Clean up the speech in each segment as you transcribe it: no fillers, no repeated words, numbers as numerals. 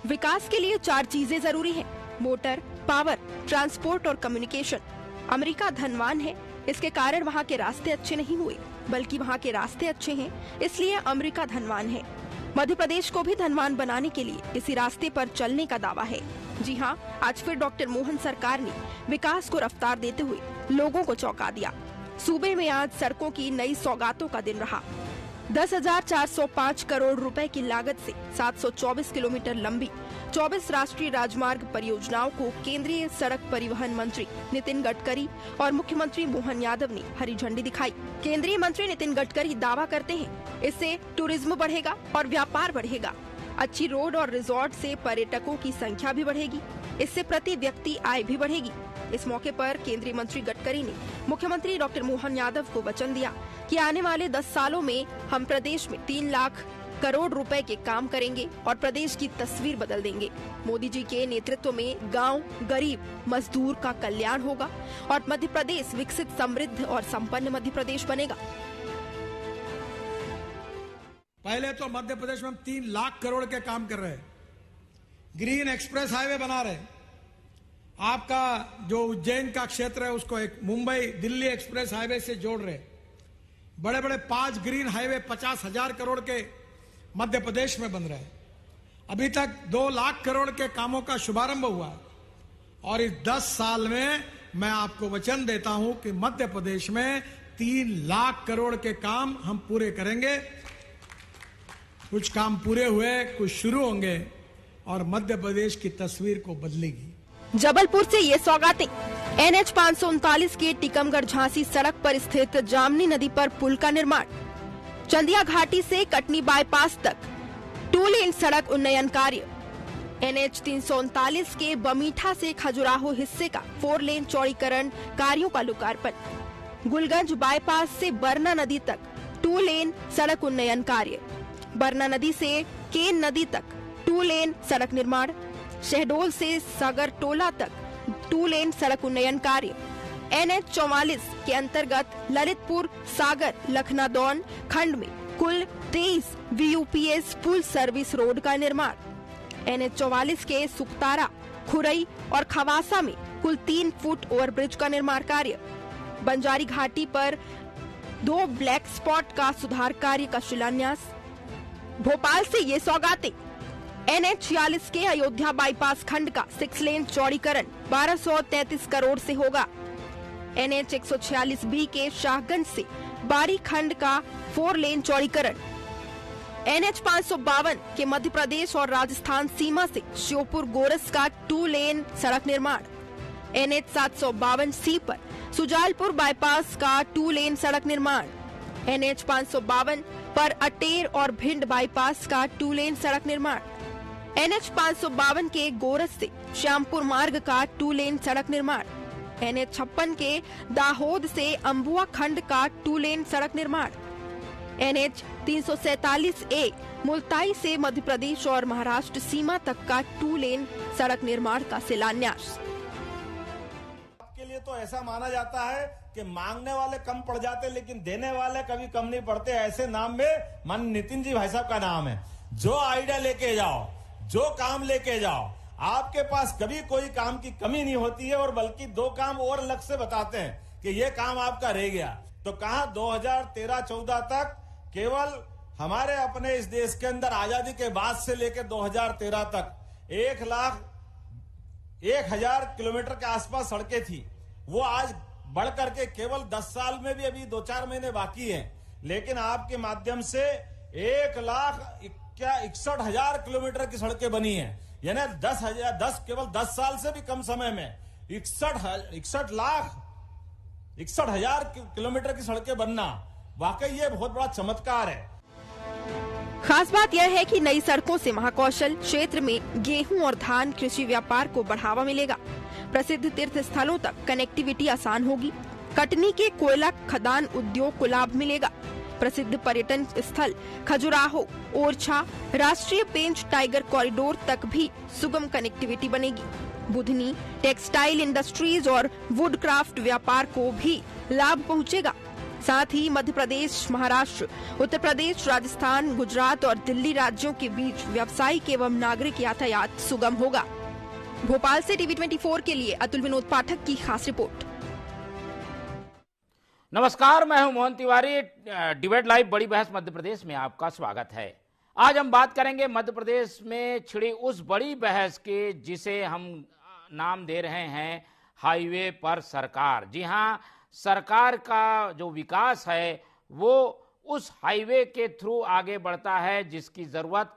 विकास के लिए 4 चीजें जरूरी हैं: मोटर, पावर, ट्रांसपोर्ट और कम्युनिकेशन। अमेरिका धनवान है, इसके कारण वहाँ के रास्ते अच्छे नहीं हुए, बल्कि वहाँ के रास्ते अच्छे हैं, इसलिए अमेरिका धनवान है। मध्य प्रदेश को भी धनवान बनाने के लिए इसी रास्ते पर चलने का दावा है। जी हाँ, आज फिर डॉक्टर मोहन सरकार ने विकास को रफ्तार देते हुए लोगों को चौंका दिया। सूबे में आज सड़कों की नई सौगातों का दिन रहा। 10,405 करोड़ रुपए की लागत से 724 किलोमीटर लंबी 24 राष्ट्रीय राजमार्ग परियोजनाओं को केंद्रीय सड़क परिवहन मंत्री नितिन गडकरी और मुख्यमंत्री मोहन यादव ने हरी झंडी दिखाई। केंद्रीय मंत्री नितिन गडकरी दावा करते हैं, इससे टूरिज्म बढ़ेगा और व्यापार बढ़ेगा। अच्छी रोड और रिजॉर्ट से पर्यटकों की संख्या भी बढ़ेगी, इससे प्रति व्यक्ति आय भी बढ़ेगी। इस मौके पर केंद्रीय मंत्री गडकरी ने मुख्यमंत्री डॉक्टर मोहन यादव को वचन दिया कि आने वाले 10 सालों में हम प्रदेश में 3 लाख करोड़ रुपए के काम करेंगे और प्रदेश की तस्वीर बदल देंगे। मोदी जी के नेतृत्व में गांव, गरीब, मजदूर का कल्याण होगा और मध्य प्रदेश विकसित, समृद्ध और संपन्न मध्य प्रदेश बनेगा। पहले तो मध्य प्रदेश में हम 3 लाख करोड़ के काम कर रहे हैं। ग्रीन एक्सप्रेस हाईवे बना रहे हैं। आपका जो उज्जैन का क्षेत्र है उसको एक मुंबई दिल्ली एक्सप्रेस हाईवे से जोड़ रहे हैं। बड़े बड़े 5 ग्रीन हाईवे 50,000 करोड़ के मध्य प्रदेश में बन रहे हैं। अभी तक 2 लाख करोड़ के कामों का शुभारंभ हुआ है और इस 10 साल में मैं आपको वचन देता हूं कि मध्य प्रदेश में 3 लाख करोड़ के काम हम पूरे करेंगे। कुछ काम पूरे हुए, कुछ शुरू होंगे और मध्य प्रदेश की तस्वीर को बदलेगी। जबलपुर से ये सौगातें। NH 539 के टीकमगढ़ झांसी सड़क पर स्थित जामनी नदी पर पुल का निर्माण। चंदिया घाटी से कटनी बाईपास तक 2 लेन सड़क उन्नयन कार्य। NH 339 के बमीठा से खजुराहो हिस्से का 4 लेन चौड़ीकरण कार्यों का लोकार्पण। गुलगंज बाईपास से बरना नदी तक 2 लेन सड़क उन्नयन कार्य। बरना नदी से केन नदी तक 2 लेन सड़क निर्माण। शहडोल से सागर टोला तक 2 लेन सड़क उन्नयन कार्य। NH 44 के अंतर्गत ललितपुर सागर लखनादौन खंड में कुल 23 VUPS फुल सर्विस रोड का निर्माण। NH 44 के सुकतारा, खुरई और खवासा में कुल 3 फुट ओवरब्रिज का निर्माण कार्य। बंजारी घाटी पर 2 ब्लैक स्पॉट का सुधार कार्य का शिलान्यास। भोपाल से ये सौगातें। NH 46 के अयोध्या बाईपास खंड का 6 लेन चौड़ीकरण 1233 करोड़ से होगा। NH 146B के शाहगंज से बारी खंड का 4 लेन चौड़ीकरण। NH 552 के मध्य प्रदेश और राजस्थान सीमा से श्योपुर गोरस का 2 लेन सड़क निर्माण। NH 752C पर सुजालपुर बाईपास का 2 लेन सड़क निर्माण। NH 552 पर अटेर और भिंड बाईपास का 2 लेन सड़क निर्माण। NH 552 के गोरस से श्यामपुर मार्ग का 2 लेन सड़क निर्माण। NH 56 के दाहोद से अम्बुआ खंड का 2 लेन सड़क निर्माण। NH 347A मुल्ताई से मध्य प्रदेश और महाराष्ट्र सीमा तक का 2 लेन सड़क निर्माण का शिलान्यास। आपके लिए तो ऐसा माना जाता है कि मांगने वाले कम पड़ जाते लेकिन देने वाले कभी कम नहीं पड़ते। ऐसे नाम में मान नितिन जी भाई साहब का नाम है। जो आइडिया लेके जाओ, जो काम लेके जाओ, आपके पास कभी कोई काम की कमी नहीं होती है और बल्कि 2 काम और अलग से बताते हैं कि ये काम आपका रह गया। तो कहा 2013-14 तक केवल हमारे अपने इस देश के अंदर आजादी के बाद से लेकर 2013 तक 1,01,000 किलोमीटर के आसपास सड़कें थी। वो आज बढ़ करके केवल 10 साल में भी अभी 2-4 महीने बाकी हैं। लेकिन आपके माध्यम से 1,61,000 किलोमीटर की सड़कें बनी हैं। यानी 10 केवल 10 साल से भी कम समय में 61,000 किलोमीटर की सड़कें बनना, वाकई ये बहुत बड़ा चमत्कार है। खास बात यह है कि नई सड़कों से महाकौशल क्षेत्र में गेहूं और धान कृषि व्यापार को बढ़ावा मिलेगा। प्रसिद्ध तीर्थ स्थलों तक कनेक्टिविटी आसान होगी। कटनी के कोयला खदान उद्योग को लाभ मिलेगा। प्रसिद्ध पर्यटन स्थल खजुराहो, ओरछा, राष्ट्रीय पेंच टाइगर कॉरिडोर तक भी सुगम कनेक्टिविटी बनेगी। बुधनी, टेक्सटाइल इंडस्ट्रीज और वुड क्राफ्ट व्यापार को भी लाभ पहुंचेगा। साथ ही मध्य प्रदेश, महाराष्ट्र, उत्तर प्रदेश, राजस्थान, गुजरात और दिल्ली राज्यों के बीच व्यावसायिक एवं नागरिक यातायात सुगम होगा। भोपाल से टीवी 24 के लिए अतुल विनोद पाठक की खास रिपोर्ट। नमस्कार, मैं हूं मोहन तिवारी। डिबेट लाइव बड़ी बहस मध्य प्रदेश में आपका स्वागत है। आज हम बात करेंगे मध्य प्रदेश में छिड़ी उस बड़ी बहस के जिसे हम नाम दे रहे हैं हाईवे पर सरकार। जी हां, सरकार का जो विकास है वो उस हाईवे के थ्रू आगे बढ़ता है जिसकी जरूरत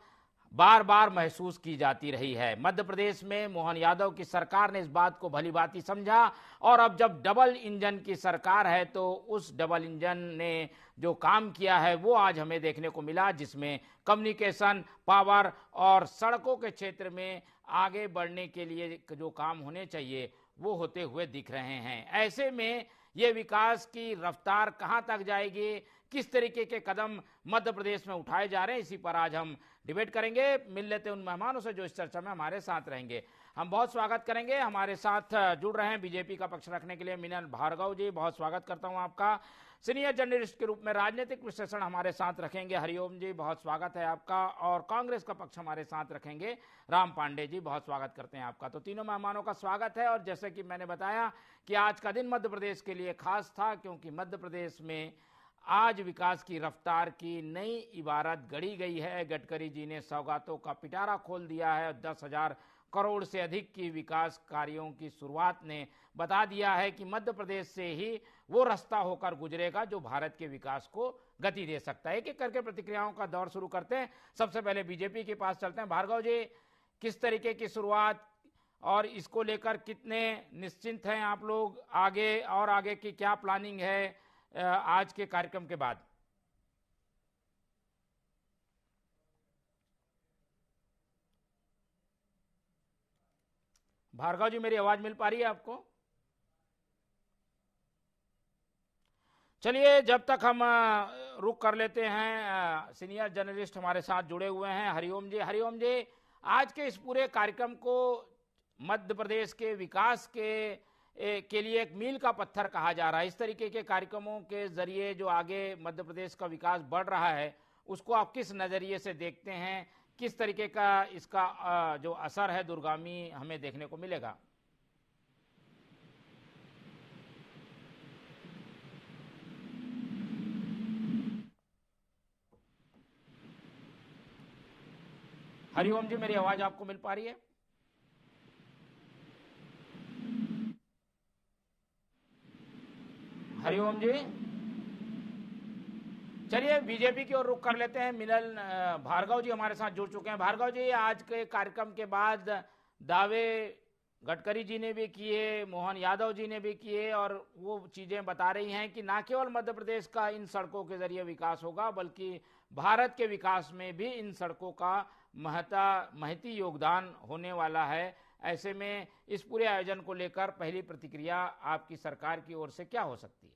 बार बार महसूस की जाती रही है। मध्य प्रदेश में मोहन यादव की सरकार ने इस बात को भली भांति समझा और अब जब डबल इंजन की सरकार है तो उस डबल इंजन ने जो काम किया है वो आज हमें देखने को मिला, जिसमें कम्युनिकेशन, पावर और सड़कों के क्षेत्र में आगे बढ़ने के लिए जो काम होने चाहिए वो होते हुए दिख रहे हैं। ऐसे में ये विकास की रफ्तार कहां तक जाएगी, किस तरीके के कदम मध्य प्रदेश में उठाए जा रहे हैं, इसी पर आज हम डिबेट करेंगे। मिल लेते हैं उन मेहमानों से जो इस चर्चा में हमारे साथ रहेंगे। हम बहुत स्वागत करेंगे, हमारे साथ जुड़ रहे हैं बीजेपी का पक्ष रखने के लिए मिनल भार्गव जी, बहुत स्वागत करता हूं आपका। सीनियर जर्नलिस्ट के रूप में राजनीतिक विश्लेषण हमारे साथ रखेंगे हरिओम जी, बहुत स्वागत है आपका। और कांग्रेस का पक्ष हमारे साथ रखेंगे राम पांडे जी, बहुत स्वागत करते हैं आपका। तो तीनों मेहमानों का स्वागत है। और जैसे कि मैंने बताया कि आज का दिन मध्य प्रदेश के लिए खास था, क्योंकि मध्य प्रदेश में आज विकास की रफ्तार की नई इबारत गढ़ी गई है। गडकरी जी ने सौगातों का पिटारा खोल दिया है। 10,000 करोड़ से अधिक की विकास कार्यों की शुरुआत ने बता दिया है कि मध्य प्रदेश से ही वो रास्ता होकर गुजरेगा जो भारत के विकास को गति दे सकता है। एक एक करके प्रतिक्रियाओं का दौर शुरू करते हैं। सबसे पहले बीजेपी के पास चलते हैं। भार्गव जी, किस तरीके की शुरुआत और इसको लेकर कितने निश्चिंत हैं आप लोग, आगे और आगे की क्या प्लानिंग है आज के कार्यक्रम के बाद? भार्गव जी, मेरी आवाज मिल पा रही है आपको? चलिए, जब तक हम रुक कर लेते हैं, सीनियर जर्नलिस्ट हमारे साथ जुड़े हुए हैं हरिओम जी। हरिओम जी, आज के इस पूरे कार्यक्रम को मध्य प्रदेश के विकास के लिए एक मील का पत्थर कहा जा रहा है। इस तरीके के कार्यक्रमों के जरिए जो आगे मध्य प्रदेश का विकास बढ़ रहा है उसको आप किस नजरिए से देखते हैं? किस तरीके का इसका जो असर है दूरगामी हमें देखने को मिलेगा? हरिओम जी, मेरी आवाज आपको मिल पा रही है? हरिओम जी, चलिए बीजेपी की ओर रुख कर लेते हैं। मिनल भार्गव जी हमारे साथ जुड़ चुके हैं। भार्गव जी, आज के कार्यक्रम के बाद दावे गडकरी जी ने भी किए, मोहन यादव जी ने भी किए और वो चीजें बता रही हैं कि ना केवल मध्य प्रदेश का इन सड़कों के जरिए विकास होगा बल्कि भारत के विकास में भी इन सड़कों का महती योगदान होने वाला है। ऐसे में इस पूरे आयोजन को लेकर पहली प्रतिक्रिया आपकी सरकार की ओर से क्या हो सकती है?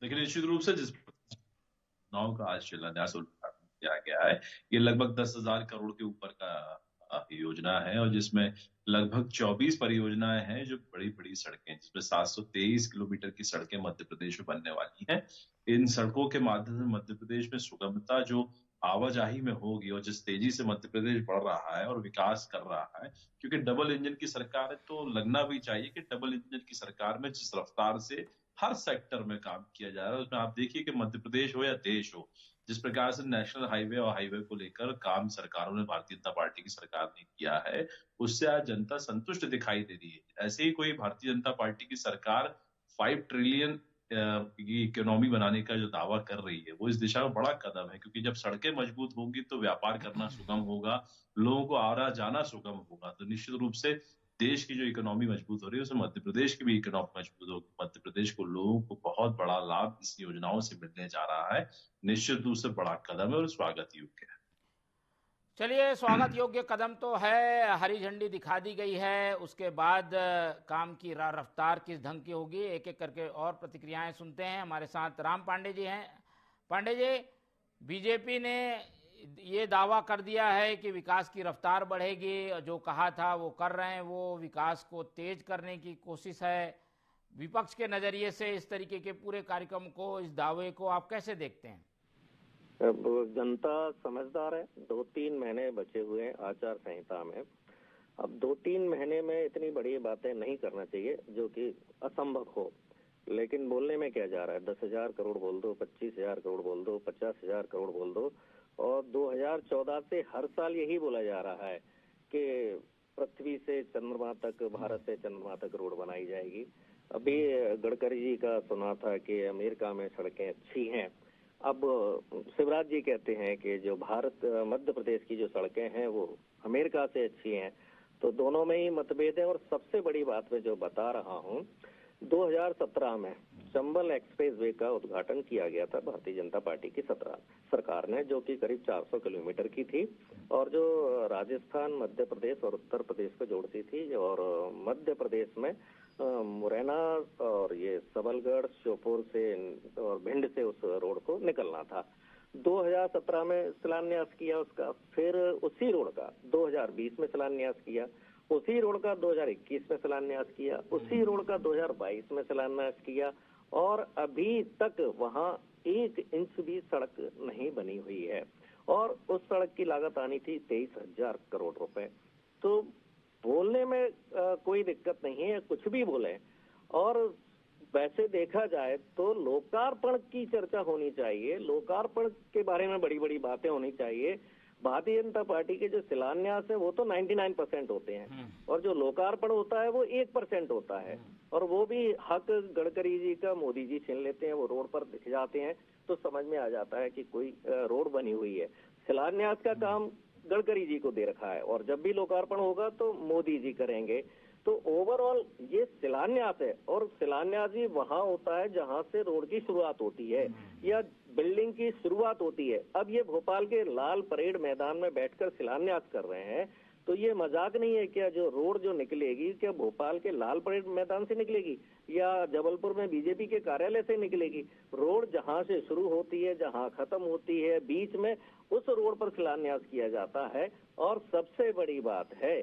लेकिन निश्चित रूप से जिस चुनाव का आज शिलान्यास उद्घाटन किया गया है, ये लगभग 10,000 करोड़ के ऊपर का योजना है और जिसमें लगभग 24 परियोजनाएं हैं जो बड़ी बड़ी सड़कें, जिसमें 723 किलोमीटर की सड़कें मध्य प्रदेश में बनने वाली हैं। इन सड़कों के माध्यम से मध्य प्रदेश में सुगमता जो आवाजाही में होगी और जिस तेजी से मध्य प्रदेश बढ़ रहा है और विकास कर रहा है, क्योंकि डबल इंजन की सरकार है तो लगना भी चाहिए कि डबल इंजन की सरकार में जिस रफ्तार से हर सेक्टर में काम किया जा रहा है उसमें आप देखिए कि मध्य प्रदेश हो या देश हो, जिस प्रकार से नेशनल हाईवे और हाईवे को लेकर काम सरकारों ने, भारतीय जनता पार्टी की सरकार ने किया है, उससे आज जनता संतुष्ट दिखाई दे रही है। ऐसे ही कोई भारतीय जनता पार्टी की सरकार 5 ट्रिलियन की इकोनॉमी बनाने का जो दावा कर रही है वो इस दिशा में बड़ा कदम है, क्योंकि जब सड़कें मजबूत होंगी तो व्यापार करना सुगम होगा, लोगों को आना जाना सुगम होगा। तो निश्चित रूप से देश की जो इकोनॉमी मजबूत हो रही है उसमें मध्य प्रदेश की भी इकोनॉमी मजबूत होगी। मध्य प्रदेश को लोगों को बहुत बड़ा लाभ इस योजनाओं से मिलने जा रहा है। निश्चित रूप से बड़ा कदम है और स्वागत योग्य है। चलिए, स्वागत योग्य कदम तो है, हरी झंडी दिखा दी गई है, उसके बाद काम की रफ्तार किस ढंग की होगी, एक एक करके और प्रतिक्रियाएं सुनते हैं। हमारे साथ राम पांडे जी हैं। पांडे जी, बीजेपी ने ये दावा कर दिया है कि विकास की रफ्तार बढ़ेगी, जो कहा था वो कर रहे हैं, वो विकास को तेज करने की कोशिश है। विपक्ष के नजरिए से इस तरीके के पूरे कार्यक्रम को, इस दावे को आप कैसे देखते हैं? अब जनता समझदार है। 2-3 महीने बचे हुए हैं आचार संहिता में। अब 2-3 महीने में इतनी बड़ी बातें नहीं करना चाहिए जो कि असंभव हो। लेकिन बोलने में क्या जा रहा है? 10,000 करोड़ बोल दो, 25,000 करोड़ बोल दो, 50,000 करोड़ बोल दो। और 2014 से हर साल यही बोला जा रहा है कि पृथ्वी से चंद्रमा तक, भारत से चंद्रमा तक रोड बनाई जाएगी। अभी गडकरी जी का सुना था कि अमेरिका में सड़कें अच्छी हैं। अब शिवराज जी कहते हैं कि जो मध्य प्रदेश की जो सड़कें हैं वो अमेरिका से अच्छी हैं। तो दोनों में ही मतभेद है। और सबसे बड़ी बात मैं जो बता रहा हूँ, 2017 में चंबल एक्सप्रेस वे का उद्घाटन किया गया था भारतीय जनता पार्टी की सरकार ने, जो कि करीब 400 किलोमीटर की थी और जो राजस्थान, मध्य प्रदेश और उत्तर प्रदेश को जोड़ती थी। और मध्य प्रदेश में मुरैना और ये सबलगढ़, श्योपुर से और भिंड से उस रोड को निकलना था। 2017 में शिलान्यास किया उसका, फिर उसी रोड का 2020 में शिलान्यास किया, उसी रोड का 2021 में शिलान्यास किया, उसी रोड का 2022 में शिलान्यास किया और अभी तक वहां 1 इंच भी सड़क नहीं बनी हुई है। और उस सड़क की लागत आनी थी 23,000 करोड़ रुपए। तो बोलने में कोई दिक्कत नहीं है, कुछ भी बोले। और वैसे देखा जाए तो लोकार्पण की चर्चा होनी चाहिए, लोकार्पण के बारे में बड़ी बड़ी बातें होनी चाहिए। भारतीय जनता पार्टी के जो शिलान्यास है वो तो 99% होते हैं और जो लोकार्पण होता है वो 1% होता है। और वो भी हक गडकरी जी का मोदी जी छीन लेते हैं। वो रोड पर दिख जाते हैं तो समझ में आ जाता है कि कोई रोड बनी हुई है। शिलान्यास का काम गडकरी जी को दे रखा है और जब भी लोकार्पण होगा तो मोदी जी करेंगे। तो ओवरऑल ये शिलान्यास है और शिलान्यास ही वहां होता है जहां से रोड की शुरुआत होती है या बिल्डिंग की शुरुआत होती है। अब ये भोपाल के लाल परेड मैदान में बैठकर शिलान्यास कर रहे हैं तो ये मजाक नहीं है क्या? जो रोड जो निकलेगी क्या भोपाल के लाल परेड मैदान से निकलेगी या जबलपुर में बीजेपी के कार्यालय से निकलेगी? रोड जहां से शुरू होती है, जहां खत्म होती है, बीच में उस रोड पर शिलान्यास किया जाता है। और सबसे बड़ी बात है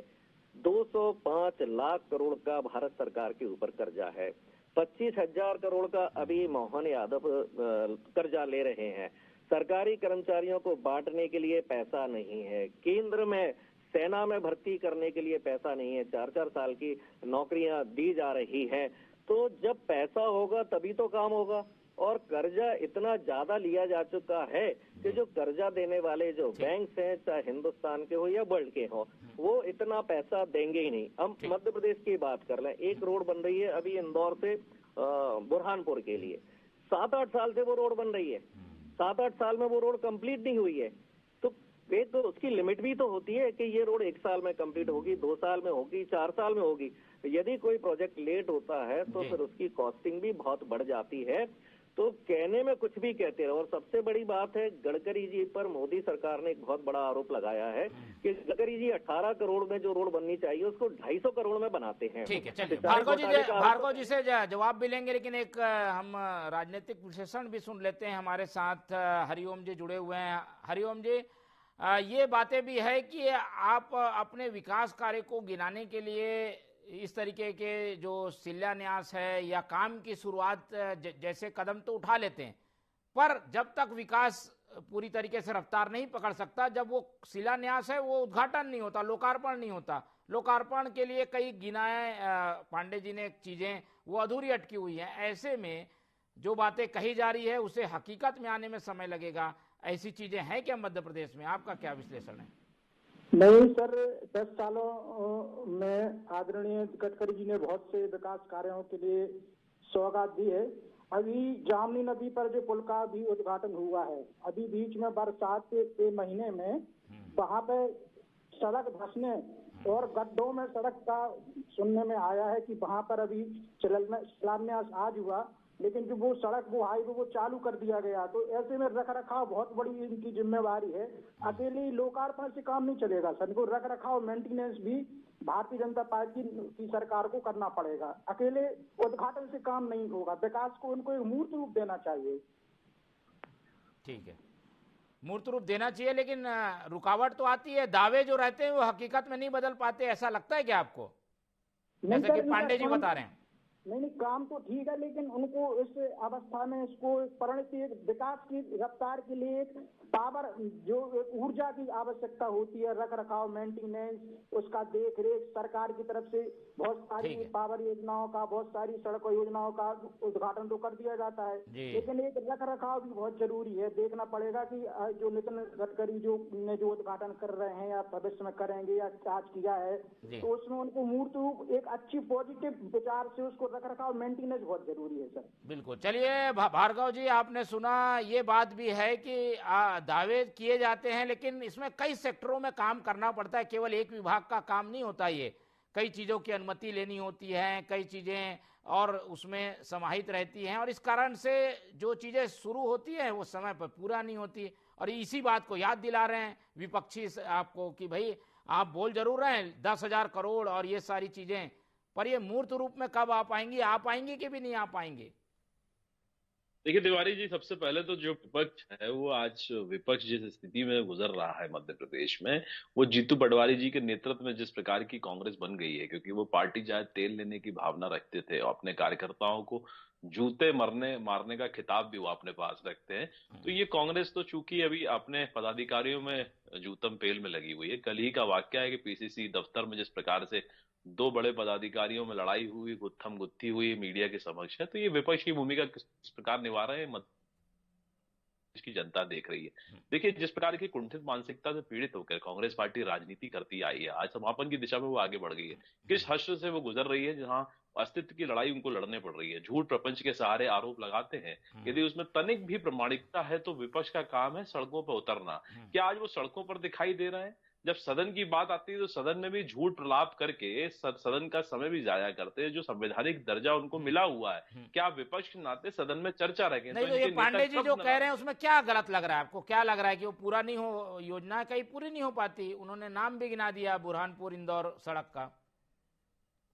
205 लाख करोड़ का भारत सरकार के ऊपर कर्जा है। 25,000 करोड़ का अभी मोहन यादव कर्जा ले रहे हैं। सरकारी कर्मचारियों को बांटने के लिए पैसा नहीं है। केंद्र में सेना में भर्ती करने के लिए पैसा नहीं है। 4-4 साल की नौकरियां दी जा रही हैं। तो जब पैसा होगा तभी तो काम होगा। और कर्जा इतना ज्यादा लिया जा चुका है कि जो कर्जा देने वाले जो बैंक हैं, चाहे हिंदुस्तान के हो या वर्ल्ड के हो, वो इतना पैसा देंगे ही नहीं। हम मध्य प्रदेश की बात कर लें, एक रोड बन रही है अभी इंदौर से बुरहानपुर के लिए। 7-8 साल से वो रोड बन रही है। 7-8 साल में वो रोड कंप्लीट नहीं हुई है। तो एक तो उसकी लिमिट भी तो होती है कि ये रोड 1 साल में कंप्लीट होगी, 2 साल में होगी, 4 साल में होगी। यदि कोई प्रोजेक्ट लेट होता है तो फिर उसकी कॉस्टिंग भी बहुत बढ़ जाती है। तो कहने में कुछ भी कहते रहो। और सबसे बड़ी बात है गडकरी जी पर मोदी सरकार ने एक बहुत बड़ा आरोप लगाया है कि गडकरी जी 18 करोड़ में जो रोड बननी चाहिए उसको 250 करोड़ में बनाते हैं। ठीक है, चलिए भार्गव जी से जवाब भी लेंगे, लेकिन एक हम राजनीतिक विश्लेषण भी सुन लेते हैं। हमारे साथ हरिओम जी जुड़े हुए हैं। हरिओम जी, ये बातें भी है कि आप अपने विकास कार्य को गिनाने के लिए इस तरीके के जो शिलान्यास है या काम की शुरुआत जैसे कदम तो उठा लेते हैं, पर जब तक विकास पूरी तरीके से रफ्तार नहीं पकड़ सकता, जब वो शिलान्यास है वो उद्घाटन नहीं होता, लोकार्पण नहीं होता। लोकार्पण के लिए कई गिनाए पांडे जी ने चीजें वो अधूरी अटकी हुई हैं। ऐसे में जो बातें कही जा रही है उसे हकीकत में आने में समय लगेगा। ऐसी चीजें हैं क्या मध्य प्रदेश में? आपका क्या विश्लेषण है? नहीं सर, 10 सालों में आदरणीय गडकरी जी ने बहुत से विकास कार्यों के लिए सौगात दी है। अभी जामनी नदी पर जो पुल का भी उद्घाटन हुआ है, अभी बीच में बरसात के महीने में वहां पे सड़क धंसने और गड्ढों में सड़क का सुनने में आया है कि वहां पर अभी शिलान्यास आज हुआ, लेकिन जो वो सड़क वो हाईवे वो चालू कर दिया गया। तो ऐसे में रख रखाव बहुत बड़ी इनकी जिम्मेवारी है। अकेले लोकार्पण से काम नहीं चलेगा सर, इनको रख रखाव मेंटेनेंस भी भारतीय जनता पार्टी की सरकार को करना पड़ेगा। अकेले उद्घाटन से काम नहीं होगा। विकास को उनको एक मूर्त रूप देना चाहिए। ठीक है, मूर्त रूप देना चाहिए, लेकिन रुकावट तो आती है। दावे जो रहते हैं वो हकीकत में नहीं बदल पाते, ऐसा लगता है क्या आपको? जैसे कि पांडे जी बता रहे हैं। नहीं काम तो ठीक है, लेकिन उनको इस अवस्था में इसको परिणति विकास की रफ्तार के लिए एक पावर जो ऊर्जा की आवश्यकता होती है, रख रखाव, मेंटेनेंस, उसका देख रेख सरकार की तरफ से बहुत सारी पावर योजनाओं का, बहुत सारी सड़क योजनाओं का उद्घाटन तो कर दिया जाता है, लेकिन एक रख रखाव भी बहुत जरूरी है। देखना पड़ेगा कि जो नितिन गडकरी जो उद्घाटन कर रहे हैं या भविष्य में करेंगे या आज किया है, तो उसमें उनको मूर्त रूप एक अच्छी पॉजिटिव विचार से उसको रख रखाव मेंटेनेंस बहुत जरूरी है सर। बिल्कुल। चलिए भार्गव जी, आपने सुना, ये बात भी है कि दावे किए जाते हैं, लेकिन इसमें कई सेक्टरों में काम करना पड़ता है, केवल एक विभाग का काम नहीं होता। ये कई चीज़ों की अनुमति लेनी होती है, कई चीज़ें और उसमें समाहित रहती हैं, और इस कारण से जो चीज़ें शुरू होती हैं वो समय पर पूरा नहीं होती। और इसी बात को याद दिला रहे हैं विपक्षी आपको कि भाई आप बोल जरूर रहे हैं 10,000 करोड़ और ये सारी चीज़ें, पर ये मूर्त रूप में कब आ पाएंगी कि भी नहीं आ पाएंगे? देखिए तिवारी जी, सबसे पहले तो जो विपक्ष है वो आज विपक्ष जिस स्थिति में गुजर रहा है मध्य प्रदेश में, वो जीतू पटवारी जी के नेतृत्व में जिस प्रकार की कांग्रेस बन गई है, क्योंकि वो पार्टी चाहे तेल लेने की भावना रखते थे और अपने कार्यकर्ताओं को जूते मारने का खिताब भी वो अपने पास रखते हैं, तो ये कांग्रेस तो चूंकि अभी अपने पदाधिकारियों में जूतम पेल में लगी हुई है। कल ही का वाकया है कि पीसीसी दफ्तर में जिस प्रकार से दो बड़े पदाधिकारियों में लड़ाई हुई, गुत्थम गुत्थी हुई मीडिया के समक्ष है, तो ये विपक्ष की भूमिका किस प्रकार निभा रहे हैं की जनता देख रही है। देखिए, जिस प्रकार की कुंठित मानसिकता से पीड़ित होकर कांग्रेस पार्टी राजनीति करती आई है, आज समापन की दिशा में वो आगे बढ़ गई है। किस हश्र से वो गुजर रही है, जहां अस्तित्व की लड़ाई उनको लड़ने पड़ रही है, झूठ प्रपंच के सहारे आरोप लगाते हैं। यदि उसमें तनिक भी प्रामाणिकता है तो विपक्ष का काम है सड़कों पर उतरना। क्या आज वो सड़कों पर दिखाई दे रहे हैं? जब सदन की बात आती है तो सदन में भी झूठ प्रलाप करके सदन का समय भी जाया करते हैं, जो संवैधानिक दर्जा उनको मिला हुआ है। क्या विपक्ष के नाते सदन में चर्चा रखें? नहीं, तो ये पांडे जी जो कह रहे हैं उसमें क्या गलत लग रहा है आपको? क्या लग रहा है कि वो पूरा नहीं हो, योजना कहीं पूरी नहीं हो पाती? उन्होंने नाम भी गिना दिया बुरहानपुर इंदौर सड़क का।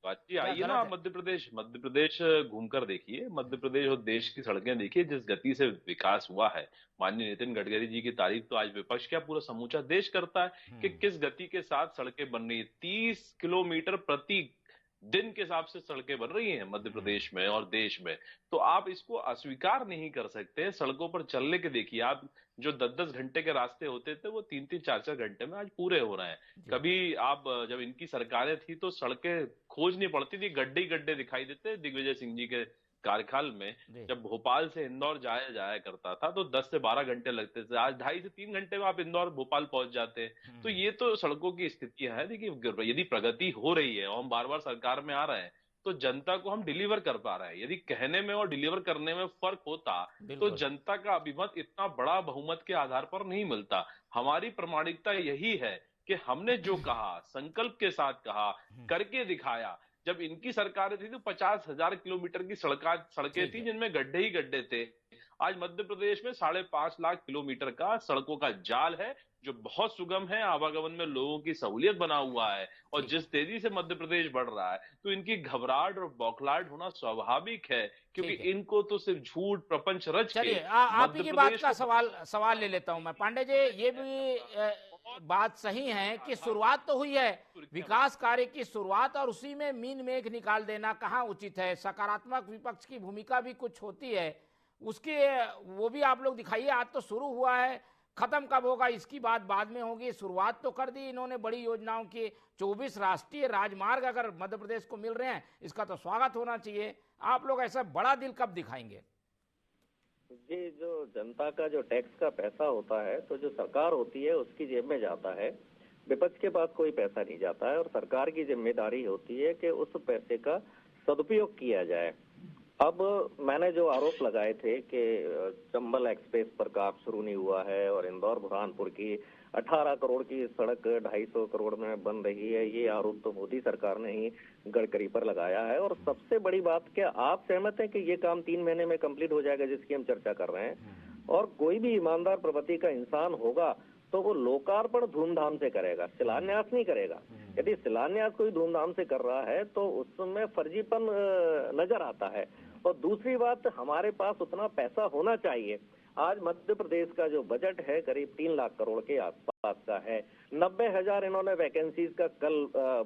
बातचीत आइए ना, आप मध्य प्रदेश घूमकर देखिए, मध्य प्रदेश और देश की सड़कें देखिए, जिस गति से विकास हुआ है। माननीय नितिन गडकरी जी की तारीफ तो आज विपक्ष क्या पूरा समूचा देश करता है कि किस गति के साथ सड़कें बन रही है। 30 किलोमीटर प्रति दिन के हिसाब से सड़कें बन रही हैं मध्य प्रदेश में और देश में, तो आप इसको अस्वीकार नहीं कर सकते। सड़कों पर चलने के देखिए आप, जो 10-10 घंटे के रास्ते होते थे वो 3-3, 4-4 घंटे में आज पूरे हो रहे हैं। कभी आप जब इनकी सरकारें थी तो सड़कें खोजनी पड़ती थी, गड्ढे ही गड्ढे दिखाई देते। दिग्विजय सिंह जी के कार्यकाल में जब भोपाल से इंदौर जाया करता था तो 10 से 12 घंटे लगते थे, आज 2.5 से 3 घंटे में आप इंदौर भोपाल पहुंच जाते हैं। तो ये तो सड़कों की स्थिति है। देखिए, यदि प्रगति हो रही है और हम बार बार सरकार में आ रहे हैं तो जनता को हम डिलीवर कर पा रहे हैं। यदि कहने में और डिलीवर करने में फर्क होता तो जनता का अभिमत इतना बड़ा बहुमत के आधार पर नहीं मिलता। हमारी प्रामाणिकता यही है कि हमने जो कहा, संकल्प के साथ कहा, करके दिखाया। जब इनकी सरकारें थी तो 50,000 किलोमीटर की सड़कें थी जिनमें गड्ढे ही गड्ढे थे। आज मध्य प्रदेश में 5.5 लाख किलोमीटर का सड़कों का जाल है जो बहुत सुगम है, आवागमन में लोगों की सहूलियत बना हुआ है। और जिस तेजी से मध्य प्रदेश बढ़ रहा है तो इनकी घबराहट और बौखलाहट होना स्वाभाविक है, क्योंकि इनको तो सिर्फ झूठ प्रपंच रच के। आप ही की बात का सवाल ले लेता हूं मैं। पांडे जी, ये भी बात सही है कि शुरुआत तो हुई है, विकास कार्य की शुरुआत, और उसी में मीन मेघ निकाल देना कहाँ उचित है? सकारात्मक विपक्ष की भूमिका भी कुछ होती है, उसके वो भी आप लोग दिखाइए। आज तो शुरू हुआ है, खत्म कब होगा इसकी बात बाद में होगी। शुरुआत तो कर दी इन्होंने बड़ी योजनाओं की। 24 राष्ट्रीय राजमार्ग अगर मध्य प्रदेश को मिल रहे हैं, इसका तो स्वागत होना चाहिए। आप लोग ऐसा बड़ा दिल कब दिखाएंगे? जी, जो जनता का जो टैक्स का पैसा होता है तो जो सरकार होती है उसकी जेब में जाता है, विपक्ष के पास कोई पैसा नहीं जाता है। और सरकार की जिम्मेदारी होती है कि उस पैसे का सदुपयोग किया जाए। अब मैंने जो आरोप लगाए थे कि चंबल एक्सप्रेस पर काम शुरू नहीं हुआ है और इंदौर बुरहानपुर की 18 करोड़ की सड़क 250 करोड़ में बन रही है, ये आरोप तो मोदी सरकार ने ही गडकरी पर लगाया है। और सबसे बड़ी बात, क्या आप सहमत हैं कि ये काम 3 महीने में कंप्लीट हो जाएगा जिसकी हम चर्चा कर रहे हैं? और कोई भी ईमानदार प्रवृत्ति का इंसान होगा तो वो लोकार्पण धूमधाम से करेगा, शिलान्यास नहीं करेगा। यदि शिलान्यास कोई धूमधाम से कर रहा है तो उसमें फर्जीपन नजर आता है। और दूसरी बात, हमारे पास उतना पैसा होना चाहिए। आज मध्य प्रदेश का जो बजट है करीब 3 लाख करोड़ के आसपास पास का है। 90,000 इन्होंने वैकेंसीज का कल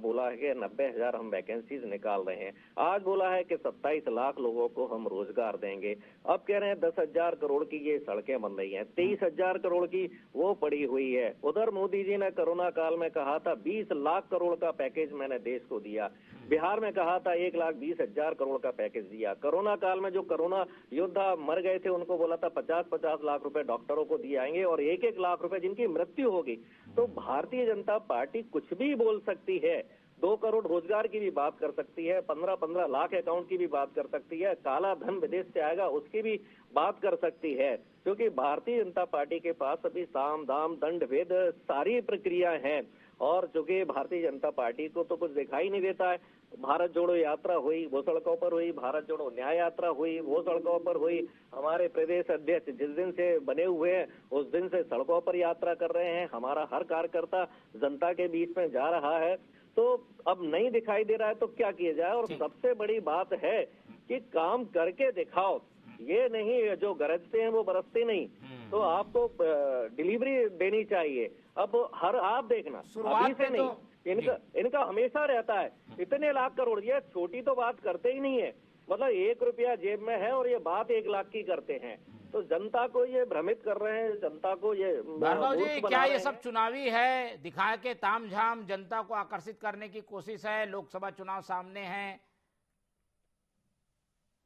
बोला है कि 90,000 हम वैकेंसीज निकाल रहे हैं। आज बोला है कि 27 लाख लोगों को हम रोजगार देंगे। अब कह रहे हैं 10,000 करोड़ की ये सड़कें बन रही हैं, 23,000 करोड़ की वो पड़ी हुई है। उधर मोदी जी ने कोरोना काल में कहा था 20 लाख करोड़ का पैकेज मैंने देश को दिया। बिहार में कहा था 1,20,000 करोड़ का पैकेज दिया। कोरोना काल में जो कोरोना योद्धा मर गए थे उनको बोला था 50-50 लाख रुपए डॉक्टरों को दिए आएंगे और 1-1 लाख रुपए जिनकी मृत्यु होगी। तो भारतीय जनता पार्टी कुछ भी बोल सकती है, 2 करोड़ रोजगार की भी बात कर सकती है, 15-15 लाख अकाउंट की भी बात कर सकती है, काला धन विदेश से आएगा उसकी भी बात कर सकती है, क्योंकि भारतीय जनता पार्टी के पास अभी साम दाम दंड भेद सारी प्रक्रिया हैं। और चूंकि भारतीय जनता पार्टी को तो कुछ दिखाई नहीं देता है, भारत जोड़ो यात्रा हुई वो सड़कों पर हुई, भारत जोड़ो न्याय यात्रा हुई वो सड़कों पर हुई, हमारे प्रदेश अध्यक्ष जिस दिन से बने हुए हैं उस दिन से सड़कों पर यात्रा कर रहे हैं, हमारा हर कार्यकर्ता जनता के बीच में जा रहा है। तो अब नहीं दिखाई दे रहा है तो क्या किया जाए। और सबसे बड़ी बात है कि काम करके दिखाओ, ये नहीं जो गरजते हैं वो बरसते नहीं। तो आपको डिलीवरी देनी चाहिए। अब आप देखना अभी से नहीं, इनका हमेशा रहता है इतने लाख करोड़, ये छोटी तो बात करते ही नहीं है। मतलब 1 रुपया जेब में है और ये बात 1 लाख की करते हैं। तो जनता को ये भ्रमित कर रहे हैं, जनता को ये भार्गव जी क्या ये सब चुनावी है, दिखा के तामझाम जनता को आकर्षित करने की कोशिश है? लोकसभा चुनाव सामने है।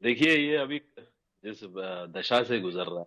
देखिए ये अभी जिस दशा से गुजर रहा है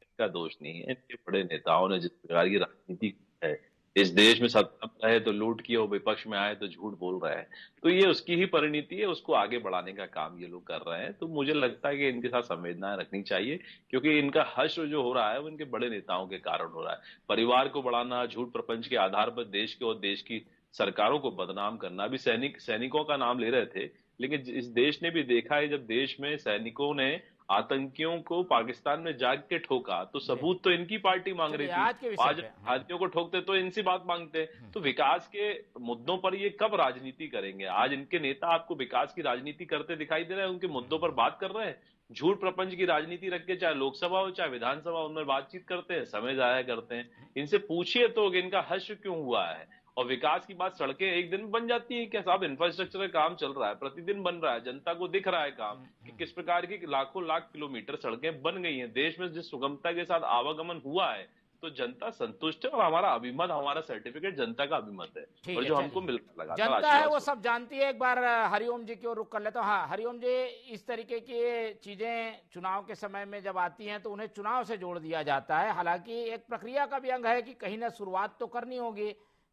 इसका दोष नहीं है, इनके बड़े नेताओं ने जिस प्रकार की राजनीति की है, इस देश में सत्ता में रहे तो लूट किया, विपक्ष में आए तो झूठ बोल रहे हैं, तो ये उसकी ही परिणति है, उसको आगे बढ़ाने का काम ये लोग कर रहे हैं। तो मुझे लगता है कि इनके साथ संवेदनाएं रखनी चाहिए, क्योंकि इनका हश्र जो हो रहा है वो इनके बड़े नेताओं के कारण हो रहा है। परिवार को बढ़ाना, झूठ प्रपंच के आधार पर देश के और देश की सरकारों को बदनाम करना। अभी सैनिकों का नाम ले रहे थे, लेकिन इस देश ने भी देखा है जब देश में सैनिकों ने आतंकियों को पाकिस्तान में जाग के ठोका तो सबूत तो इनकी पार्टी मांग रही थी, आज भारतीयों को ठोकते तो इनसे बात मांगते। तो विकास के मुद्दों पर ये कब राजनीति करेंगे? आज इनके नेता आपको विकास की राजनीति करते दिखाई दे रहे हैं, उनके मुद्दों पर बात कर रहे हैं? झूठ प्रपंच की राजनीति रख के चाहे लोकसभा हो चाहे विधानसभा उनमें बातचीत करते हैं, समय जाया करते हैं। इनसे पूछिए तो इनका हश्र क्यों हुआ है। और विकास की बात, सड़कें एक दिन बन जाती है क्या साहब? इंफ्रास्ट्रक्चर का काम चल रहा है, प्रतिदिन बन रहा है, जनता को दिख रहा है काम कि किस प्रकार की लाखों लाख किलोमीटर सड़कें बन गई हैं। देश में जिस सुगमता के साथ आवागमन हुआ है तो जनता संतुष्ट है और हमारा अभिमत, हमारा सर्टिफिकेट जनता का अभिमत है और जो हमको मिलकर लगा जनता है वो सब जानती है। एक बार हरिओम जी की ओर रुख कर लेता हूँ। हाँ हरिओम जी, इस तरीके की चीजें चुनाव के समय में जब आती हैं तो उन्हें चुनाव से जोड़ दिया जाता है। हालांकि एक प्रक्रिया का भी अंग है कि कहीं ना शुरुआत तो करनी होगी,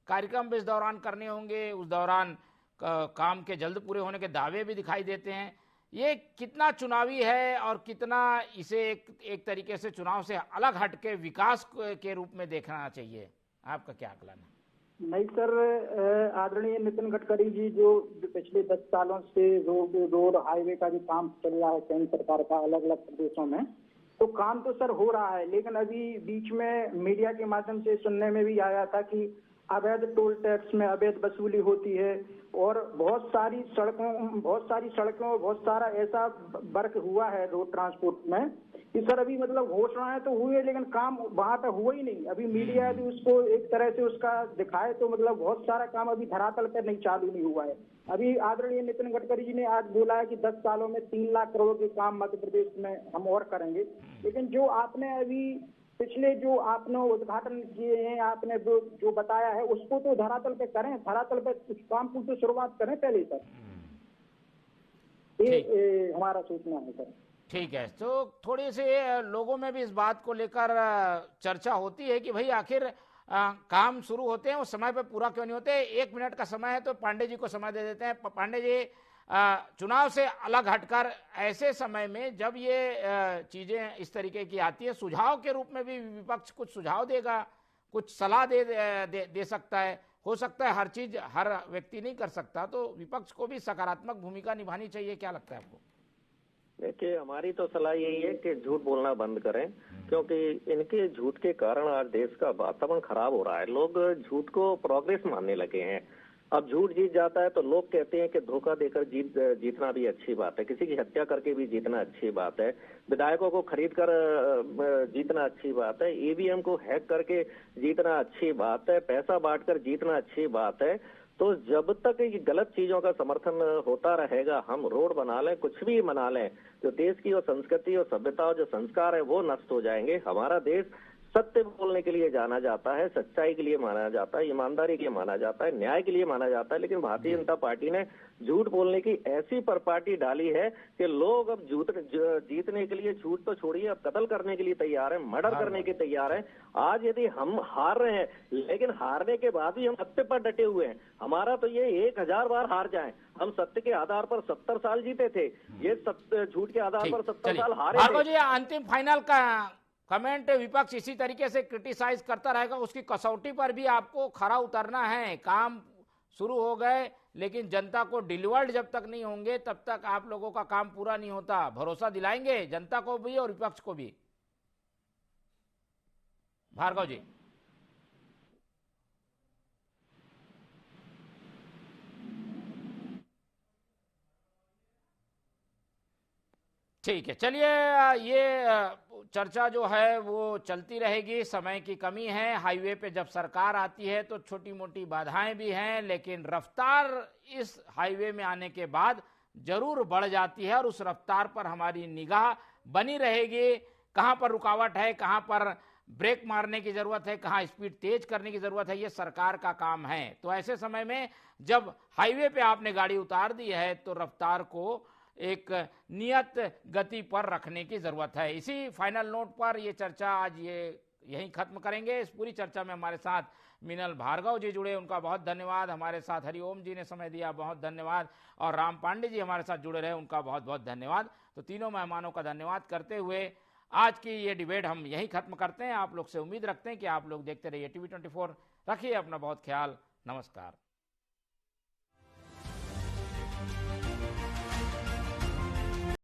कार्यक्रम भी इस दौरान करने होंगे, उस दौरान काम के जल्द पूरे होने के दावे भी दिखाई देते हैं। ये कितना चुनावी है और कितना इसे एक तरीके से चुनाव से अलग हट के विकास के रूप में देखना चाहिए, आपका क्या आकलन है? नहीं सर, आदरणीय नितिन गडकरी जी जो पिछले 10 सालों से रोड हाईवे का जो काम चल रहा है केंद्र सरकार का अलग अलग प्रदेशों में, तो काम तो सर हो रहा है। लेकिन अभी बीच में मीडिया के माध्यम से सुनने में भी आया था कि अवैध टोल टैक्स में अवैध वसूली होती है और बहुत सारी सड़कों बहुत सारा ऐसा वर्क हुआ है रोड ट्रांसपोर्ट में कि सर अभी मतलब घोषणाएं तो हुई है लेकिन काम वहां पे हुआ ही नहीं। अभी मीडिया भी उसको एक तरह से उसका दिखाए तो मतलब बहुत सारा काम अभी धरातल पे चालू नहीं हुआ है। अभी आदरणीय नितिन गडकरी जी ने आज बोला है कि 10 सालों में 3 लाख करोड़ के काम मध्य प्रदेश में हम और करेंगे, लेकिन जो आपने अभी पिछले जो आपने उद्घाटन किए हैं, आपने जो बताया है उसको तो धरातल पे करें, धरातल पे उस काम को तो शुरुआत करें पहले सर। ये हमारा सोचना है सर। ठीक है, तो थोड़ी से लोगों में भी इस बात को लेकर चर्चा होती है कि भाई आखिर काम शुरू होते हैं वो समय पे पूरा क्यों नहीं होते। 1 मिनट का समय है तो पांडे जी को समय दे देते हैं। पांडे जी, चुनाव से अलग हटकर ऐसे समय में जब ये चीजें इस तरीके की आती है, सुझाव के रूप में भी विपक्ष कुछ सुझाव देगा, कुछ सलाह दे सकता है। हो सकता है हर चीज हर व्यक्ति नहीं कर सकता, तो विपक्ष को भी सकारात्मक भूमिका निभानी चाहिए। क्या लगता है आपको? देखिए, हमारी तो सलाह यही है कि झूठ बोलना बंद करें, क्योंकि इनके झूठ के कारण आज देश का वातावरण खराब हो रहा है। लोग झूठ को प्रोग्रेस मानने लगे हैं। अब झूठ जीत जाता है तो लोग कहते हैं कि धोखा देकर जीतना भी अच्छी बात है, किसी की हत्या करके भी जीतना अच्छी बात है, विधायकों को खरीद कर जीतना अच्छी बात है, ईवीएम को हैक करके जीतना अच्छी बात है, पैसा बांटकर जीतना अच्छी बात है। तो जब तक ये गलत चीजों का समर्थन होता रहेगा, हम रोड बना लें, कुछ भी बना लें, जो देश की और संस्कृति और सभ्यता और जो संस्कार है वो नष्ट हो जाएंगे। हमारा देश सत्य बोलने के लिए जाना जाता है, सच्चाई के लिए माना जाता है, ईमानदारी के लिए माना जाता है, न्याय के लिए माना जाता है, लेकिन भारतीय जनता पार्टी ने झूठ बोलने की ऐसी परपाटी डाली है कि लोग अब जीतने के लिए झूठ तो छोड़िए, अब कत्ल करने के लिए तैयार है, मर्डर करने के तैयार है। आज यदि हम हार रहे हैं, लेकिन हारने के बाद भी हम सत्य पर डटे हुए हैं। हमारा तो ये 1000 बार हार जाए, हम सत्य के आधार पर 70 साल जीते थे, ये झूठ के आधार पर 70 साल हारे थे। अंतिम फाइनल का कमेंट, विपक्ष इसी तरीके से क्रिटिसाइज करता रहेगा, उसकी कसौटी पर भी आपको खरा उतरना है। काम शुरू हो गए, लेकिन जनता को डिलीवर्ड जब तक नहीं होंगे तब तक आप लोगों का काम पूरा नहीं होता। भरोसा दिलाएंगे जनता को भी और विपक्ष को भी। भार्गव जी। ठीक है, चलिए ये चर्चा जो है वो चलती रहेगी, समय की कमी है। हाईवे पे जब सरकार आती है तो छोटी मोटी बाधाएं भी हैं, लेकिन रफ्तार इस हाईवे में आने के बाद जरूर बढ़ जाती है और उस रफ्तार पर हमारी निगाह बनी रहेगी। कहां पर रुकावट है, कहां पर ब्रेक मारने की जरूरत है, कहां स्पीड तेज करने की जरूरत है, ये सरकार का काम है। तो ऐसे समय में जब हाईवे पे आपने गाड़ी उतार दी है तो रफ्तार को एक नियत गति पर रखने की जरूरत है। इसी फाइनल नोट पर ये चर्चा आज यहीं खत्म करेंगे। इस पूरी चर्चा में हमारे साथ मिनल भार्गव जी जुड़े, उनका बहुत धन्यवाद। हमारे साथ हरिओम जी ने समय दिया, बहुत धन्यवाद। और राम पांडे जी हमारे साथ जुड़े रहे, उनका बहुत बहुत धन्यवाद। तो तीनों मेहमानों का धन्यवाद करते हुए आज की ये डिबेट हम यहीं खत्म करते हैं। आप लोग से उम्मीद रखते हैं कि आप लोग देखते रहिए TV24। रखिए अपना बहुत ख्याल। नमस्कार।